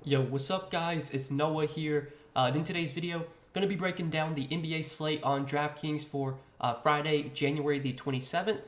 Yo, what's up guys? It's Noah here. In today's video, going to be breaking down the NBA slate on Draftkings for Friday, January the 27th.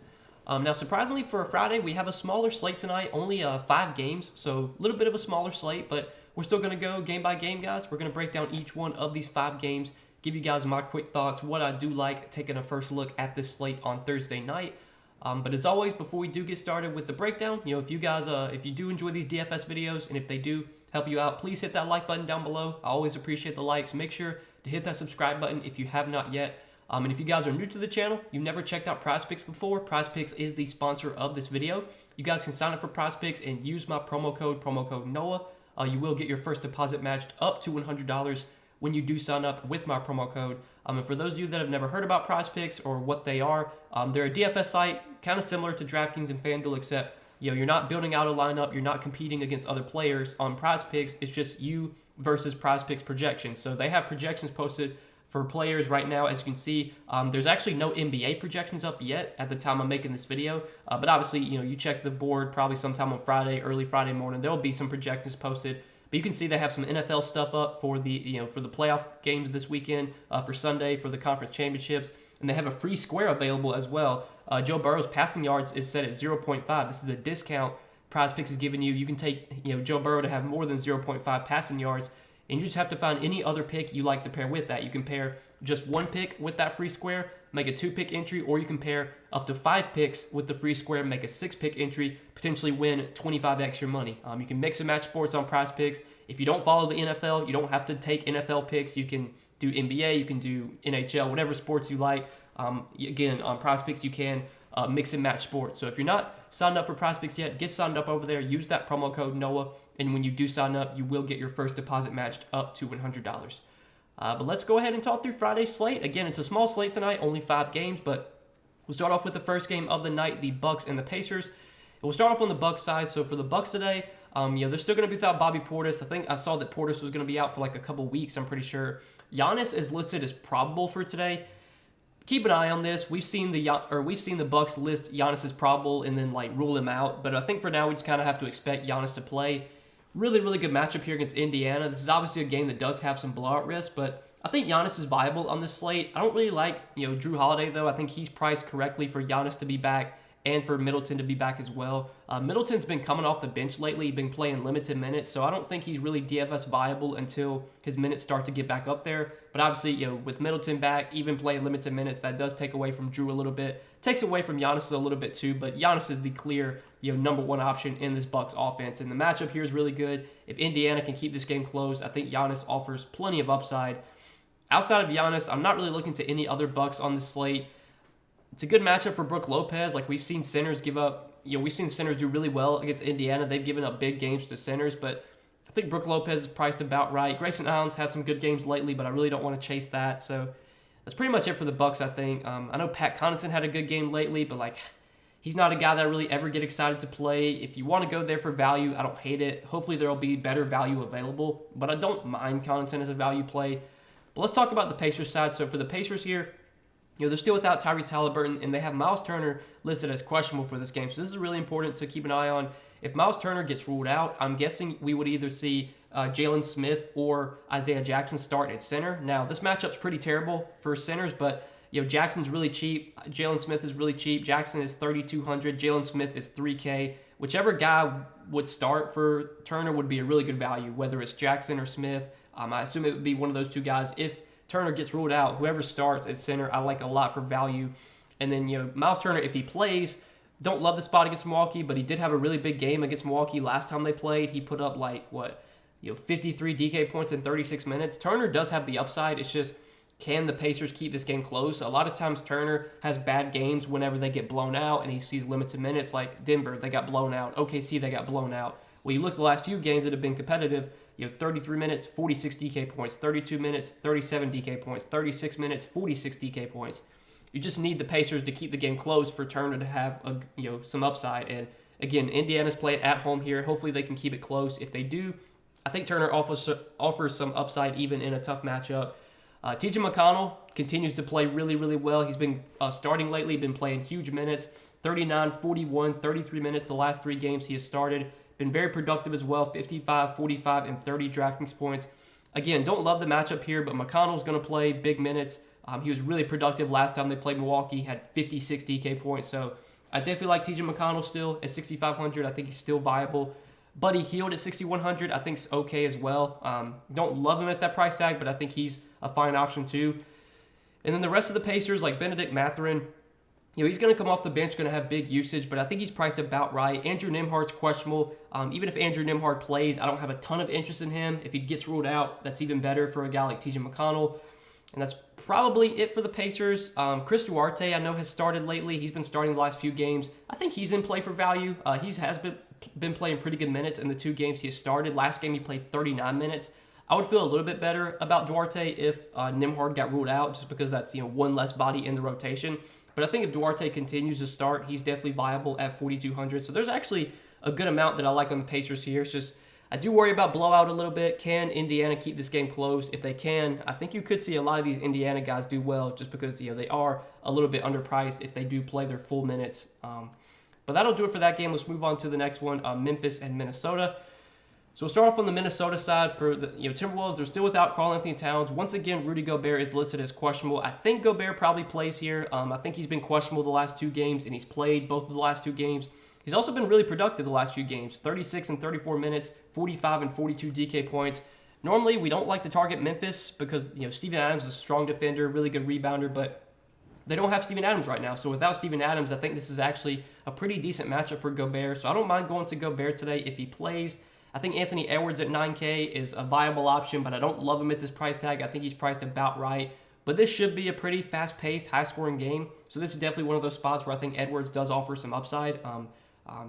Now, surprisingly for a Friday, we have a smaller slate tonight, only 5 games, so a little bit of a smaller slate, but we're still going to go game by game, guys. We're going to break down each one of these 5 games, give you guys my quick thoughts, what I do like taking a first look at this slate on Thursday night. But as always, before we do get started with the breakdown, if you guys, if you do enjoy these DFS videos, and if they do help you out, please hit that like button down below. I always appreciate the likes. Make sure to hit that subscribe button if you have not yet. And if you guys are new to the channel, you've never checked out PrizePicks before, PrizePicks is the sponsor of this video. You guys can sign up for PrizePicks and use my promo code Noah. You will get your first deposit matched up to $100 when you do sign up with my promo code. And for those of you that have never heard about PrizePicks or what they are, they're a DFS site kind of similar to DraftKings and FanDuel, except you're not building out a lineup, you're not competing against other players on PrizePicks. It's just you versus PrizePicks projections. So they have projections posted for players right now. As you can see, there's actually no NBA projections up yet at the time I'm making this video. But obviously, you check the board probably sometime on Friday, early Friday morning. There'll be some projections posted. But you can see they have some NFL stuff up for the for the playoff games this weekend, for Sunday, for the conference championships, and they have a free square available as well. Joe Burrow's passing yards is set at 0.5. This is a discount PrizePicks is giving you. You can take Joe Burrow to have more than 0.5 passing yards, and you just have to find any other pick you like to pair with that. You can pair just one pick with that free square, make a 2-pick entry, or you can pair up to 5 picks with the free square, make a 6-pick entry, potentially win 25x your money. You can mix and match sports on PrizePicks. If you don't follow the NFL, you don't have to take NFL picks. You can do NBA, you can do NHL, whatever sports you like. Again, on PrizePicks, you can mix and match sports. So if you're not signed up for PrizePicks yet, get signed up over there. Use that promo code Noah, and when you do sign up, you will get your first deposit matched up to $100. But let's go ahead and talk through Friday's slate. Again, it's a small slate tonight, only 5 games, but we'll start off with the first game of the night, the Bucks and the Pacers. And we'll start off on the Bucks side. So for the Bucks today, they're still going to be without Bobby Portis. I think I saw that Portis was going to be out for like a couple weeks, I'm pretty sure. Giannis is listed as probable for today. Keep an eye on this. We've seen the Bucks list Giannis as probable and then rule him out. But I think for now we just kind of have to expect Giannis to play. Really, really good matchup here against Indiana. This is obviously a game that does have some blowout risk, but I think Giannis is viable on this slate. I don't really like Drew Holiday though. I think he's priced correctly for Giannis to be back and for Middleton to be back as well. Middleton's been coming off the bench lately. He's been playing limited minutes, so I don't think he's really DFS viable until his minutes start to get back up there. But obviously, with Middleton back, even playing limited minutes, that does take away from Drew a little bit. Takes away from Giannis a little bit too, but Giannis is the clear number 1 option in this Bucks offense. And the matchup here is really good. If Indiana can keep this game closed, I think Giannis offers plenty of upside. Outside of Giannis, I'm not really looking to any other Bucks on this slate. It's a good matchup for Brook Lopez. We've seen centers give up, we've seen centers do really well against Indiana. They've given up big games to centers, but I think Brook Lopez is priced about right. Grayson Allen's had some good games lately, but I really don't want to chase that. So that's pretty much it for the Bucks, I think. I know Pat Connaughton had a good game lately, but he's not a guy that I really ever get excited to play. If you want to go there for value, I don't hate it. Hopefully there will be better value available, but I don't mind Connaughton as a value play. But let's talk about the Pacers side. So for the Pacers here, they're still without Tyrese Halliburton, and they have Miles Turner listed as questionable for this game. So this is really important to keep an eye on. If Miles Turner gets ruled out, I'm guessing we would either see Jalen Smith or Isaiah Jackson start at center. Now, this matchup's pretty terrible for centers, but Jackson's really cheap. Jalen Smith is really cheap. Jackson is $3,200. Jalen Smith is $3K. Whichever guy would start for Turner would be a really good value, whether it's Jackson or Smith. I assume it would be one of those two guys. If Turner gets ruled out, whoever starts at center, I like a lot for value. And then, Miles Turner, if he plays, don't love the spot against Milwaukee, but he did have a really big game against Milwaukee last time they played. He put up 53 DK points in 36 minutes. Turner does have the upside. It's just, can the Pacers keep this game close? A lot of times Turner has bad games whenever they get blown out and he sees limited minutes, like Denver, they got blown out. OKC, they got blown out. Well, you look at the last few games that have been competitive, 33 minutes, 46 DK points, 32 minutes, 37 DK points, 36 minutes, 46 DK points. You just need the Pacers to keep the game close for Turner to have some upside. And again, Indiana's playing at home here. Hopefully they can keep it close. If they do, I think Turner offers some upside even in a tough matchup. TJ McConnell continues to play really, really well. He's been starting lately, been playing huge minutes, 39, 41, 33 minutes the last 3 games he has started. been very productive as well, 55, 45, and 30 DraftKings points. Again, don't love the matchup here, but McConnell's going to play big minutes. He was really productive last time they played Milwaukee, had 56 DK points. So I definitely like TJ McConnell still at 6,500. I think he's still viable. Buddy Hield at 6,100, I think is okay as well. Don't love him at that price tag, but I think he's a fine option too. And then the rest of the Pacers, like Benedict Mathurin, he's going to come off the bench, going to have big usage, but I think he's priced about right. Andrew Nembhard's questionable. Even if Andrew Nembhard plays, I don't have a ton of interest in him. If he gets ruled out, that's even better for a guy like TJ McConnell. And that's probably it for the Pacers. Chris Duarte, I know, has started lately. He's been starting the last few games. I think he's in play for value. He has been playing pretty good minutes in the 2 games he has started. Last game he played 39 minutes. I would feel a little bit better about Duarte if Nembhard got ruled out, just because that's one less body in the rotation. But I think if Duarte continues to start, he's definitely viable at 4,200. So there's actually a good amount that I like on the Pacers here. It's just I do worry about blowout a little bit. Can Indiana keep this game close? If they can, I think you could see a lot of these Indiana guys do well, just because they are a little bit underpriced if they do play their full minutes. But that'll do it for that game. Let's move on to the next one, Memphis and Minnesota. So we'll start off on the Minnesota side for the Timberwolves. They're still without Karl-Anthony Towns. Once again, Rudy Gobert is listed as questionable. I think Gobert probably plays here. I think he's been questionable the last 2 games, and he's played both of the last 2 games. He's also been really productive the last few games, 36 and 34 minutes, 45 and 42 DK points. Normally, we don't like to target Memphis because Steven Adams is a strong defender, really good rebounder, but they don't have Steven Adams right now. So without Steven Adams, I think this is actually a pretty decent matchup for Gobert. So I don't mind going to Gobert today if he plays. I think Anthony Edwards at 9K is a viable option, but I don't love him at this price tag. I think he's priced about right. But this should be a pretty fast-paced, high-scoring game. So this is definitely one of those spots where I think Edwards does offer some upside,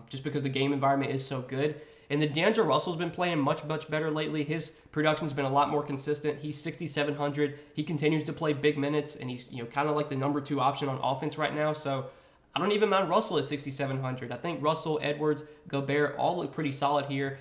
just because the game environment is so good. And then D'Angelo Russell's been playing much, much better lately. His production's been a lot more consistent. He's 6,700. He continues to play big minutes, and he's kind of like the number 2 option on offense right now. So I don't even mind Russell at 6,700. I think Russell, Edwards, Gobert all look pretty solid here.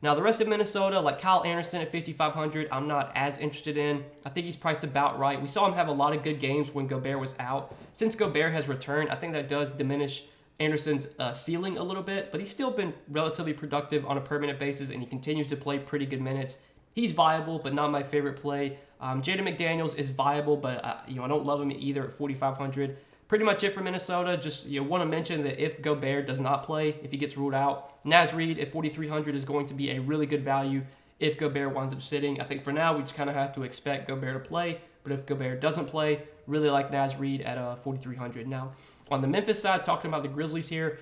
Now, the rest of Minnesota, like Kyle Anderson at 5,500, I'm not as interested in. I think he's priced about right. We saw him have a lot of good games when Gobert was out. Since Gobert has returned, I think that does diminish Anderson's ceiling a little bit, but he's still been relatively productive on a permanent basis, and he continues to play pretty good minutes. He's viable, but not my favorite play. Jaden McDaniels is viable, but I don't love him either at 4,500. Pretty much it for Minnesota. Just want to mention that if Gobert does not play, if he gets ruled out, Naz Reid at 4,300 is going to be a really good value if Gobert winds up sitting. I think for now we just kind of have to expect Gobert to play, but if Gobert doesn't play, really like Naz Reid at 4,300. Now, on the Memphis side, talking about the Grizzlies here,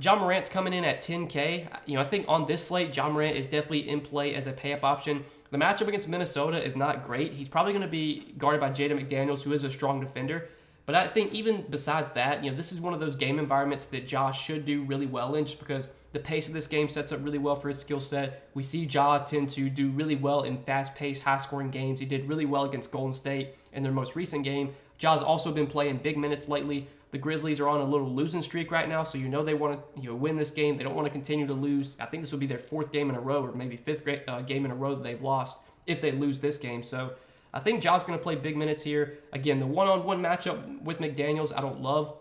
John Morant's coming in at 10K. I think on this slate, John Morant is definitely in play as a pay-up option. The matchup against Minnesota is not great. He's probably going to be guarded by Jaden McDaniels, who is a strong defender. But I think even besides that, this is one of those game environments that Josh should do really well in, just because the pace of this game sets up really well for his skill set. We see Ja tend to do really well in fast-paced, high-scoring games. He did really well against Golden State in their most recent game. Ja's also been playing big minutes lately. The Grizzlies are on a little losing streak right now, so they want to win this game. They don't want to continue to lose. I think this will be their 4th game in a row, or maybe 5th game in a row that they've lost if they lose this game. So I think Ja's going to play big minutes here. Again, the one-on-one matchup with McDaniels I don't love,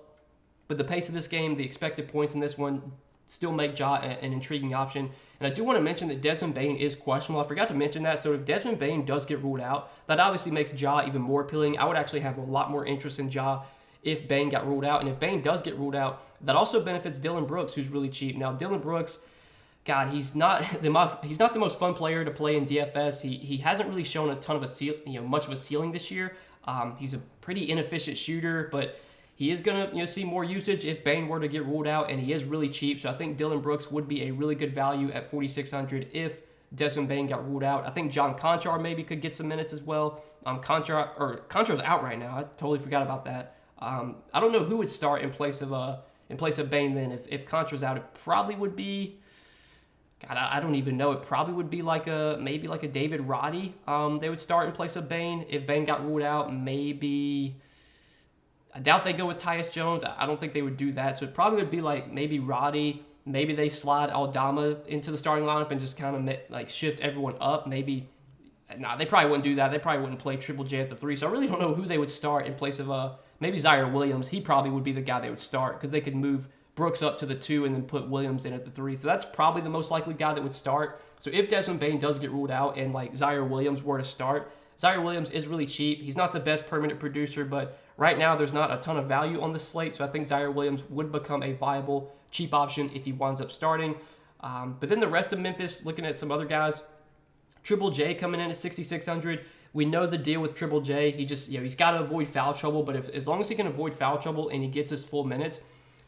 but the pace of this game, the expected points in this one, still make Ja an intriguing option. And I do want to mention that Desmond Bane is questionable. I forgot to mention that. So if Desmond Bane does get ruled out, that obviously makes Ja even more appealing. I would actually have a lot more interest in Ja if Bane got ruled out. And if Bane does get ruled out, that also benefits Dylan Brooks, who's really cheap. Now, Dylan Brooks, God, he's not the most fun player to play in DFS. He hasn't really shown a ton of much of a ceiling this year. He's a pretty inefficient shooter, but he is gonna see more usage if Bane were to get ruled out, and he is really cheap. So I think Dylan Brooks would be a really good value at 4,600 if Desmond Bane got ruled out. I think John Conchar maybe could get some minutes as well. Conchar's out right now. I totally forgot about that. I don't know who would start in place of Bane then. If Conchar's out, it probably would be. God, I don't even know. It probably would be maybe like a David Roddy. They would start in place of Bane. If Bane got ruled out, maybe. I doubt they go with Tyus Jones. I don't think they would do that. So it probably would be maybe Roddy. Maybe they slide Aldama into the starting lineup and just kind of shift everyone up. Maybe. Nah, they probably wouldn't do that. They probably wouldn't play Triple J at the 3. So I really don't know who they would start in place of maybe Zaire Williams. He probably would be the guy they would start because they could move Brooks up to the 2 and then put Williams in at the 3. So that's probably the most likely guy that would start. So if Desmond Bane does get ruled out and like Zaire Williams were to start, Zaire Williams is really cheap. He's not the best permanent producer, but right now there's not a ton of value on the slate. So I think Zaire Williams would become a viable, cheap option if he winds up starting. But then the rest of Memphis, looking at some other guys, Triple J coming in at 6,600. We know the deal with Triple J. He just, he's got to avoid foul trouble. But as long as he can avoid foul trouble and he gets his full minutes,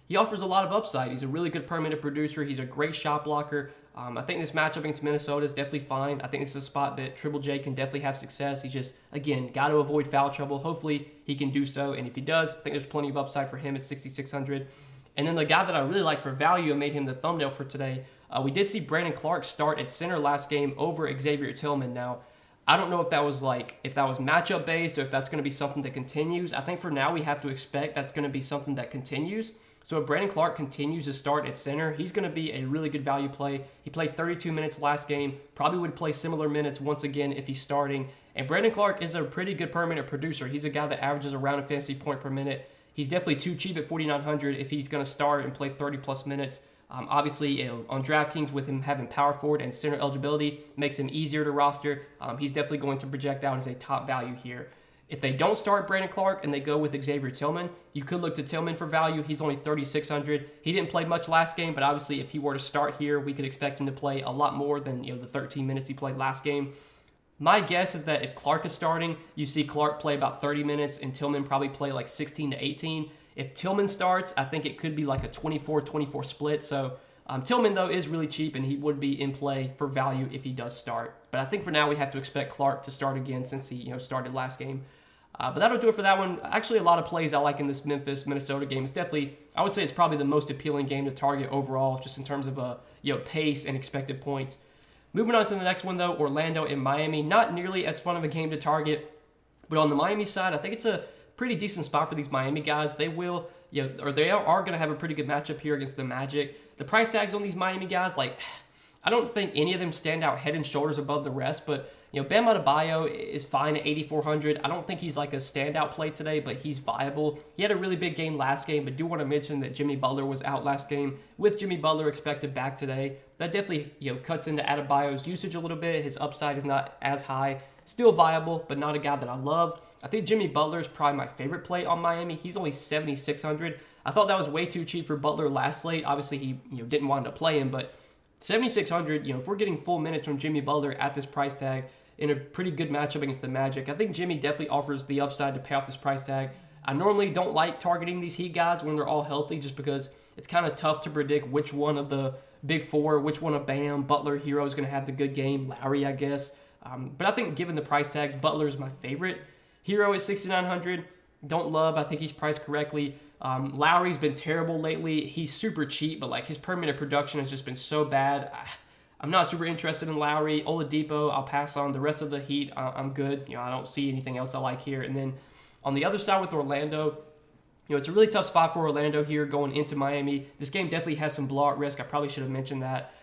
he offers a lot of upside. He's a really good permanent producer. He's a great shot blocker. I think this matchup against Minnesota is definitely fine. I think this is a spot that Triple J can definitely have success. He's just, again, got to avoid foul trouble. Hopefully he can do so. And if he does, I think there's plenty of upside for him at 6,600. And then the guy that I really like for value and made him the thumbnail for today, we did see Brandon Clark start at center last game over Xavier Tillman. Now, I don't know if that was matchup based or if that's going to be something that continues. I think for now we have to expect that's going to be something that continues. So if Brandon Clark continues to start at center, he's going to be a really good value play. He played 32 minutes last game, probably would play similar minutes once again if he's starting. And Brandon Clark is a pretty good permanent producer. He's a guy that averages around a fantasy point per minute. He's definitely too cheap at 4,900 if he's going to start and play 30-plus minutes. Obviously, on DraftKings, with him having power forward and center eligibility, makes him easier to roster. He's definitely going to project out as a top value here. If they don't start Brandon Clark and they go with Xavier Tillman, you could look to Tillman for value. He's only 3,600. He didn't play much last game, but obviously if he were to start here, we could expect him to play a lot more than the 13 minutes he played last game. My guess is that if Clark is starting, you see Clark play about 30 minutes and Tillman probably play like 16 to 18. If Tillman starts, I think it could be like a 24-24 split. So Tillman, though, is really cheap, and he would be in play for value if he does start. But I think for now we have to expect Clark to start again since he started last game. But that'll do it for that one. Actually, a lot of plays I like in this Memphis-Minnesota game. It's definitely, I would say it's probably the most appealing game to target overall, just in terms of pace and expected points. Moving on to the next one, though, Orlando and Miami. Not nearly as fun of a game to target, but on the Miami side, I think it's a pretty decent spot for these Miami guys. They will, they are going to have a pretty good matchup here against the Magic. The price tags on these Miami guys, I don't think any of them stand out head and shoulders above the rest, but Bam Adebayo is fine at 8,400. I don't think he's like a standout play today, but he's viable. He had a really big game last game, but do want to mention that Jimmy Butler was out last game. With Jimmy Butler expected back today, that definitely cuts into Adebayo's usage a little bit. His upside is not as high. Still viable, but not a guy that I love. I think Jimmy Butler is probably my favorite play on Miami. He's only 7,600. I thought that was way too cheap for Butler last slate. Obviously, he didn't want to play him, but 7,600. If we're getting full minutes from Jimmy Butler at this price tag in a pretty good matchup against the Magic, I think Jimmy definitely offers the upside to pay off this price tag. I normally don't like targeting these Heat guys when they're all healthy, just because it's kind of tough to predict which one of the big four, which one of Bam, Butler, Hero is going to have the good game. Lowry, I guess. But I think given the price tags, Butler is my favorite. Hero is 6,900. Don't love. I think he's priced correctly. Lowry's been terrible lately. He's super cheap, but his permanent production has just been so bad. I'm not super interested in Lowry. Oladipo, I'll pass on. The rest of the Heat, I'm good. I don't see anything else I like here. And then on the other side with Orlando, it's a really tough spot for Orlando here going into Miami. This game definitely has some blowout risk. I probably should have mentioned that.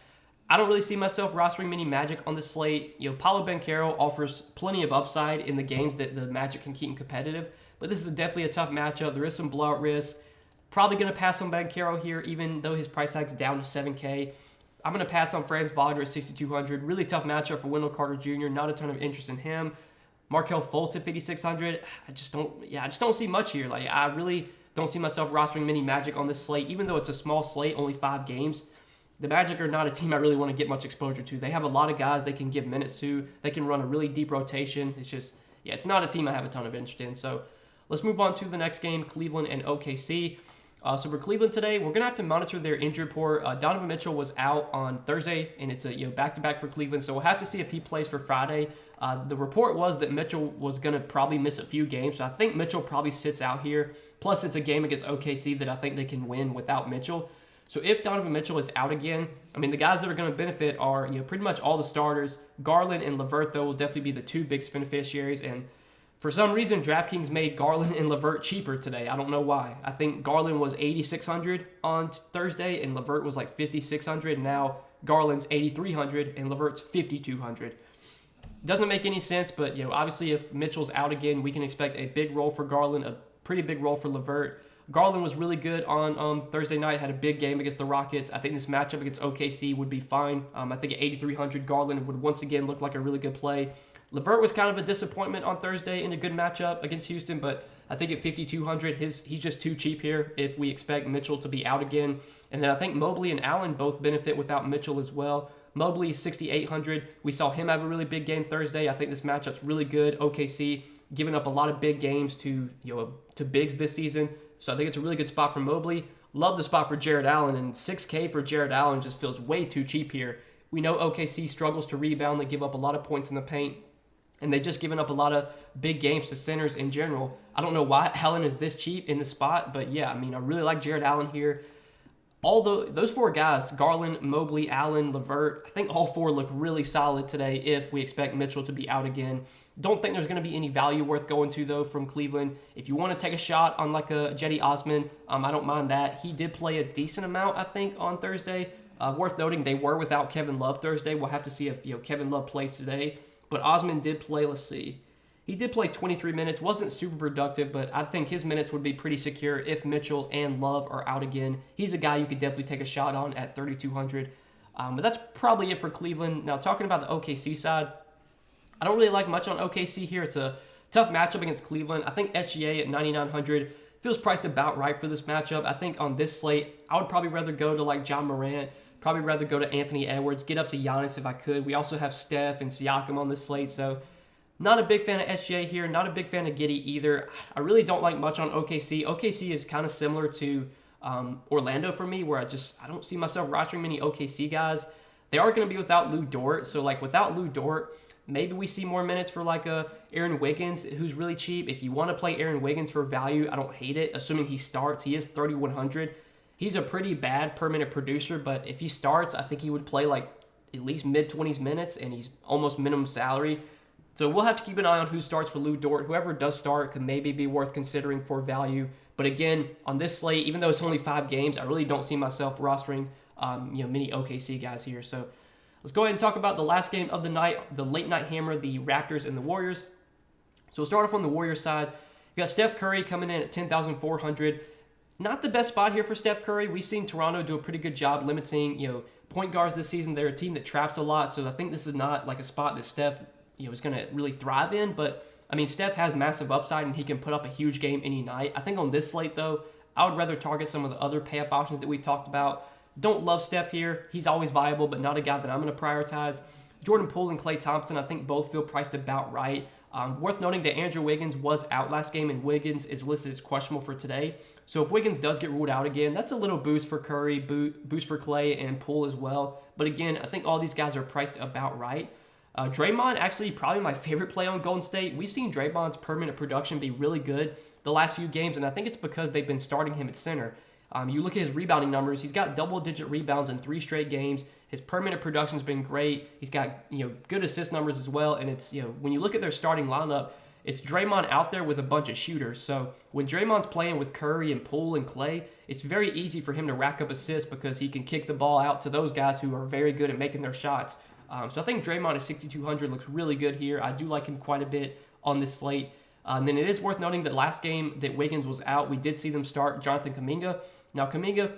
I don't really see myself rostering many Magic on this slate. Paolo Banchero offers plenty of upside in the games that the Magic can keep him competitive. But this is definitely a tough matchup. There is some blowout risk. Probably going to pass on Banchero here, even though his price tag's down to 7K. I'm going to pass on Franz Wagner at 6,200. Really tough matchup for Wendell Carter Jr. Not a ton of interest in him. Markelle Fultz at 5,600. I just don't see much here. I really don't see myself rostering many Magic on this slate, even though it's a small slate, only 5 games. The Magic are not a team I really want to get much exposure to. They have a lot of guys they can give minutes to. They can run a really deep rotation. It's just, it's not a team I have a ton of interest in. So let's move on to the next game, Cleveland and OKC. So for Cleveland today, we're going to have to monitor their injury report. Donovan Mitchell was out on Thursday, and it's a back-to-back for Cleveland, so we'll have to see if he plays for Friday. The report was that Mitchell was going to probably miss a few games, so I think Mitchell probably sits out here. Plus, it's a game against OKC that I think they can win without Mitchell. So if Donovan Mitchell is out again, the guys that are going to benefit are pretty much all the starters. Garland and LeVert, though, will definitely be the two big beneficiaries, and for some reason, DraftKings made Garland and LeVert cheaper today. I don't know why. I think Garland was 8,600 on Thursday, and LeVert was 5,600. Now Garland's 8,300, and LeVert's 5,200. Doesn't make any sense, but obviously if Mitchell's out again, we can expect a big role for Garland, a pretty big role for LeVert. Garland was really good on Thursday night, had a big game against the Rockets. I think this matchup against OKC would be fine. I think at 8,300, Garland would once again look like a really good play. LeVert was kind of a disappointment on Thursday in a good matchup against Houston, but I think at 5,200, he's just too cheap here if we expect Mitchell to be out again. And then I think Mobley and Allen both benefit without Mitchell as well. Mobley is 6,800. We saw him have a really big game Thursday. I think this matchup's really good. OKC giving up a lot of big games to bigs this season, so I think it's a really good spot for Mobley. Love the spot for Jared Allen, and 6K for Jared Allen just feels way too cheap here. We know OKC struggles to rebound. They give up a lot of points in the paint, and they've just given up a lot of big games to centers in general. I don't know why Allen is this cheap in the spot, but yeah, I mean, I really like Jared Allen here. Although those four guys, Garland, Mobley, Allen, LeVert, I think all four look really solid today if we expect Mitchell to be out again. Don't think there's going to be any value worth going to, though, from Cleveland. If you want to take a shot on like a Jetty Osman, I don't mind that. He did play a decent amount, I think, on Thursday. Worth noting, they were without Kevin Love Thursday. We'll have to see if Kevin Love plays today. But Osman did play, let's see. He did play 23 minutes. Wasn't super productive, but I think his minutes would be pretty secure if Mitchell and Love are out again. He's a guy you could definitely take a shot on at 3,200. But that's probably it for Cleveland. Now, talking about the OKC side, I don't really like much on OKC here. It's a tough matchup against Cleveland. I think SGA at 9,900 feels priced about right for this matchup. I think on this slate, I would probably rather go to like John Morant, probably rather go to Anthony Edwards, get up to Giannis if I could. We also have Steph and Siakam on this slate, so not a big fan of SGA here, not a big fan of Giddey either. I really don't like much on OKC. OKC is kind of similar to Orlando for me, where I don't see myself rostering many OKC guys. They are going to be without Lou Dort, so like without Lou Dort, maybe we see more minutes for like Aaron Wiggins, who's really cheap. If you want to play Aaron Wiggins for value, I don't hate it, assuming he starts. He is 3,100. He's a pretty bad per-minute producer, but if he starts, I think he would play like at least mid-20s minutes, and he's almost minimum salary. So we'll have to keep an eye on who starts for Lou Dort. Whoever does start could maybe be worth considering for value. But again, on this slate, even though it's only 5 games, I really don't see myself rostering many OKC guys here. So let's go ahead and talk about the last game of the night, the late night hammer, the Raptors and the Warriors. So we'll start off on the Warriors side. You got Steph Curry coming in at 10,400. Not the best spot here for Steph Curry. We've seen Toronto do a pretty good job limiting point guards this season. They're a team that traps a lot, so I think this is not like a spot that Steph is going to really thrive in. But I mean, Steph has massive upside and he can put up a huge game any night. I think on this slate though, I would rather target some of the other pay up options that we've talked about. Don't love Steph here. He's always viable, but not a guy that I'm going to prioritize. Jordan Poole and Klay Thompson, I think both feel priced about right. Worth noting that Andrew Wiggins was out last game, and Wiggins is listed as questionable for today. So if Wiggins does get ruled out again, that's a little boost for Curry, boost for Klay and Poole as well. But again, I think all these guys are priced about right. Draymond, actually probably my favorite play on Golden State. We've seen Draymond's per-minute production be really good the last few games, and I think it's because they've been starting him at center. You look at his rebounding numbers, he's got double-digit rebounds in 3 straight games. His per-minute production's been great. He's got good assist numbers as well, and it's when you look at their starting lineup, it's Draymond out there with a bunch of shooters. So when Draymond's playing with Curry and Poole and Klay, it's very easy for him to rack up assists because he can kick the ball out to those guys who are very good at making their shots. So I think Draymond at 6,200 looks really good here. I do like him quite a bit on this slate. And then it is worth noting that last game that Wiggins was out, we did see them start Jonathan Kuminga. Now, Kuminga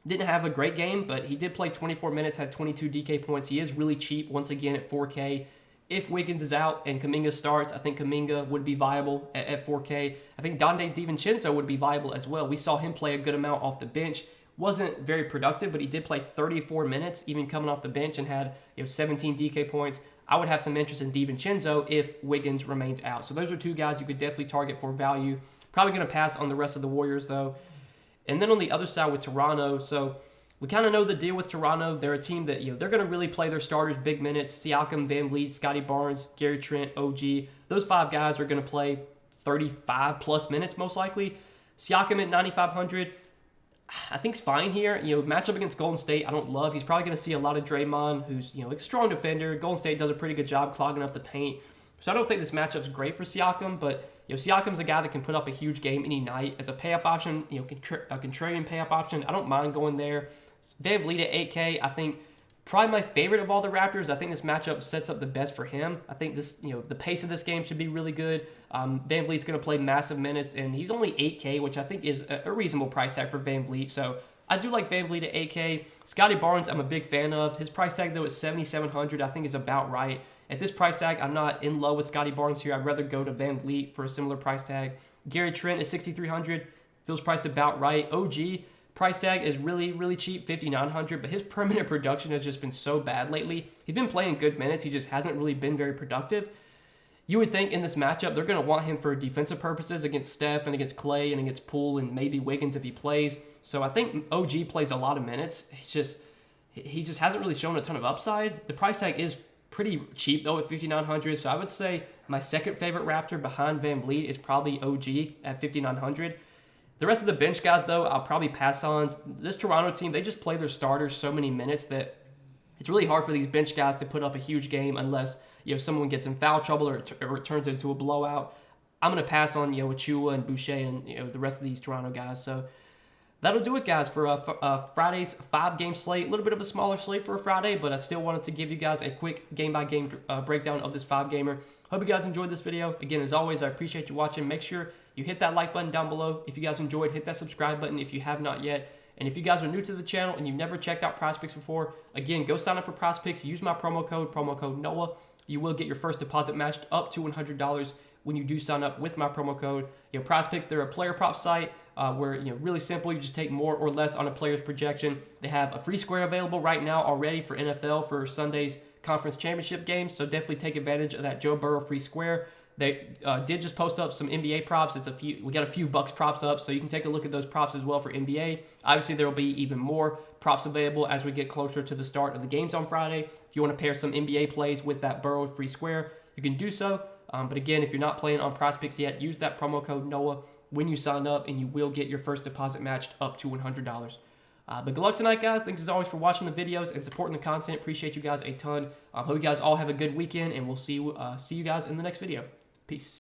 didn't have a great game, but he did play 24 minutes, had 22 DK points. He is really cheap, once again, at 4K. If Wiggins is out and Kuminga starts, I think Kuminga would be viable at 4K. I think Donte DiVincenzo would be viable as well. We saw him play a good amount off the bench. Wasn't very productive, but he did play 34 minutes, even coming off the bench, and had 17 DK points. I would have some interest in DiVincenzo if Wiggins remains out. So those are 2 guys you could definitely target for value. Probably going to pass on the rest of the Warriors, though. And then on the other side with Toronto, so we kind of know the deal with Toronto. They're a team that, they're going to really play their starters big minutes. Siakam, Van Vliet, Scotty Barnes, Gary Trent, OG. Those 5 guys are going to play 35-plus minutes most likely. Siakam at 9,500, I think it's fine here. Matchup against Golden State, I don't love. He's probably going to see a lot of Draymond, who's, a strong defender. Golden State does a pretty good job clogging up the paint. So I don't think this matchup's great for Siakam, but Siakam's a guy that can put up a huge game any night as a pay-up option, a contrarian pay-up option. I don't mind going there. Van Vliet at 8K, I think Probably my favorite of all the Raptors. I think this matchup sets up the best for him. I think this, the pace of this game should be really good. Van Vliet's going to play massive minutes, and he's only 8K, which I think is a reasonable price tag for Van Vliet. So I do like Van Vliet at 8K. Scotty Barnes, I'm a big fan of. His price tag, though, is 7,700. I think is about right. At this price tag, I'm not in love with Scotty Barnes here. I'd rather go to Van Vliet for a similar price tag. Gary Trent is 6,300. Feels priced about right. OG price tag is really, really cheap, 5,900, but his permanent production has just been so bad lately. He's been playing good minutes. He just hasn't really been very productive. You would think in this matchup, they're going to want him for defensive purposes against Steph and against Clay and against Poole and maybe Wiggins if he plays. So I think OG plays a lot of minutes. He just hasn't really shown a ton of upside. The price tag is pretty cheap, though, at 5,900. So I would say my second favorite Raptor behind Van Vliet is probably OG at 5,900. The rest of the bench guys, though, I'll probably pass on. This Toronto team, they just play their starters so many minutes that it's really hard for these bench guys to put up a huge game unless someone gets in foul trouble or it turns into a blowout. I'm going to pass on Achua and Boucher and the rest of these Toronto guys. So that'll do it, guys, for Friday's 5-game slate. A little bit of a smaller slate for a Friday, but I still wanted to give you guys a quick game-by-game breakdown of this 5-gamer. Hope you guys enjoyed this video. Again, as always, I appreciate you watching. Make sure you hit that like button down below. If you guys enjoyed, hit that subscribe button if you have not yet. And if you guys are new to the channel and you've never checked out PrizePicks before, again, go sign up for PrizePicks. Use my promo code Noah. You will get your first deposit matched up to $100 when you do sign up with my promo code. PrizePicks, they're a player prop site where, really simple. You just take more or less on a player's projection. They have a free square available right now already for NFL for Sunday's conference championship games. So definitely take advantage of that Joe Burrow free square. They did just post up some NBA props. We got a few Bucks props up, so you can take a look at those props as well for NBA. Obviously, there will be even more props available as we get closer to the start of the games on Friday. If you want to pair some NBA plays with that Burrow free square, you can do so. But again, if you're not playing on PrizePicks yet, use that promo code Noah when you sign up, and you will get your first deposit matched up to $100. But good luck tonight, guys. Thanks as always for watching the videos and supporting the content. Appreciate you guys a ton. Hope you guys all have a good weekend, and we'll see you guys in the next video. Peace.